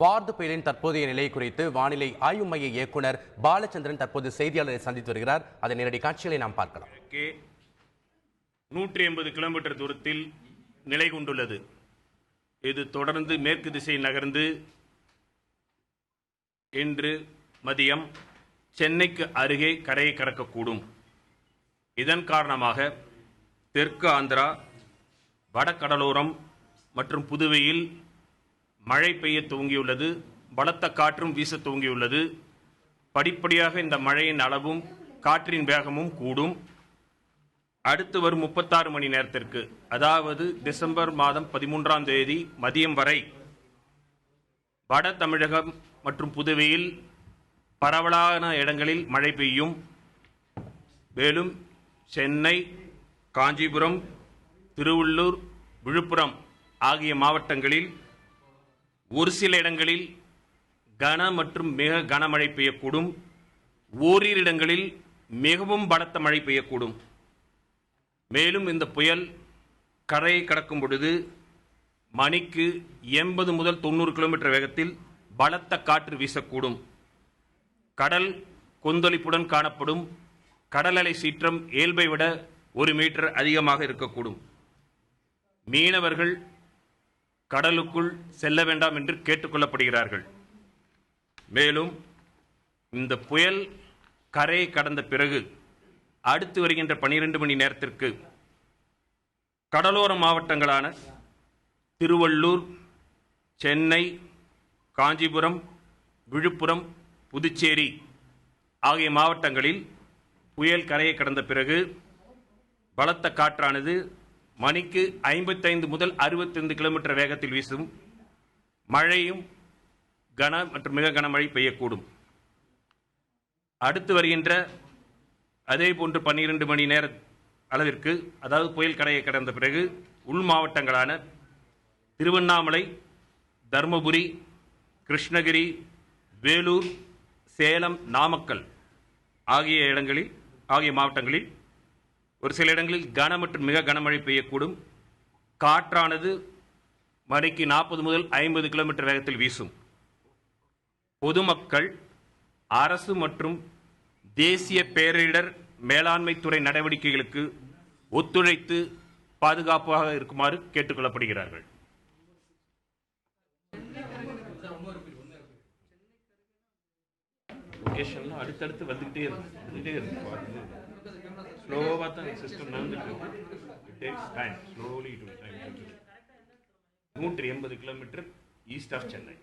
வார்து புயலின் தற்போதைய நிலை குறித்து வானிலை ஆய்வு மைய இயக்குனர் பாலச்சந்திரன் தற்போது செய்தியாளரை சந்தித்து வருகிறார். அதன் நேரடி காட்சிகளை நாம் பார்க்கலாம். 180 கிலோமீட்டர் தூரத்தில் நிலை கொண்டுள்ளது. இது தொடர்ந்து மேற்கு திசை நகர்ந்து இன்று மதியம் சென்னைக்கு அருகே கரையை கடக்கக்கூடும். இதன் காரணமாக தெற்கு ஆந்திரா, வடகடலோரம் மற்றும் புதுவையில் மழை பெய்ய துவங்கியுள்ளது. பலத்த காற்றும் வீச துவங்கியுள்ளது. படிப்படியாக இந்த மழையின் அளவும் காற்றின் வேகமும் கூடும். அடுத்து வரும் 36 மணி நேரத்திற்கு, அதாவது டிசம்பர் மாதம் 13ஆம் தேதி மதியம் வரை வட தமிழகம் மற்றும் புதுவையில் பரவலான இடங்களில் மழை பெய்யும். மேலும் சென்னை, காஞ்சிபுரம், திருவள்ளூர், விழுப்புரம் ஆகிய மாவட்டங்களில் ஒரு சில இடங்களில் கன மற்றும் மிக கனமழை பெய்யக்கூடும். ஓரிரு இடங்களில் மிகவும் பலத்த மழை பெய்யக்கூடும். மேலும் இந்த புயல் கரையை கடக்கும் பொழுது மணிக்கு 80 முதல் 90 கிலோமீட்டர் வேகத்தில் பலத்த காற்று வீசக்கூடும். கடல் கொந்தளிப்புடன் காணப்படும். கடல் அலை சீற்றம் இயல்பை விட 1 மீட்டர் அதிகமாக இருக்கக்கூடும். மீனவர்கள் கடலுக்குள் செல்ல வேண்டாம் என்று கேட்டுக்கொள்ளப்படுகிறார்கள். மேலும் இந்த புயல் கரையை கடந்த பிறகு அடுத்து வருகின்ற 12 மணி நேரத்திற்கு கடலோர மாவட்டங்களான திருவள்ளூர், சென்னை, காஞ்சிபுரம், விழுப்புரம், புதுச்சேரி ஆகிய மாவட்டங்களில் புயல் கரையை கடந்த பிறகு பலத்த காற்றானது மணிக்கு 55 முதல் 65 கிலோமீட்டர் வேகத்தில் வீசும். மழையும் கன மற்றும் மிக கனமழை பெய்யக்கூடும். அடுத்து வருகின்ற அதே போன்று 12 மணி நேர அளவிற்கு, அதாவது புயல் கரையை கடந்த பிறகு உள் மாவட்டங்களான திருவண்ணாமலை, தருமபுரி, கிருஷ்ணகிரி, வேலூர், சேலம், நாமக்கல் ஆகிய மாவட்டங்களில் ஒரு சில இடங்களில் கன மற்றும் மிக கனமழை பெய்யக்கூடும். காற்றானது மணிக்கு 40 முதல் 50 கிலோமீட்டர் வேகத்தில் வீசும். பொதுமக்கள் அரசு மற்றும் தேசிய பேரிடர் மேலாண்மை துறை நடவடிக்கைகளுக்கு ஒத்துழைத்து பாதுகாப்பாக இருக்குமாறு கேட்டுக்கொள்ளப்படுகிறார்கள். அடுத்தடுத்து வந்துகிட்டே இருக்கு. ஸ்லோவாக தான் சிஸ்டம் நடந்துட்டு இருக்கு. It takes time. Slowly it will time. 180 kilometre east of Chennai.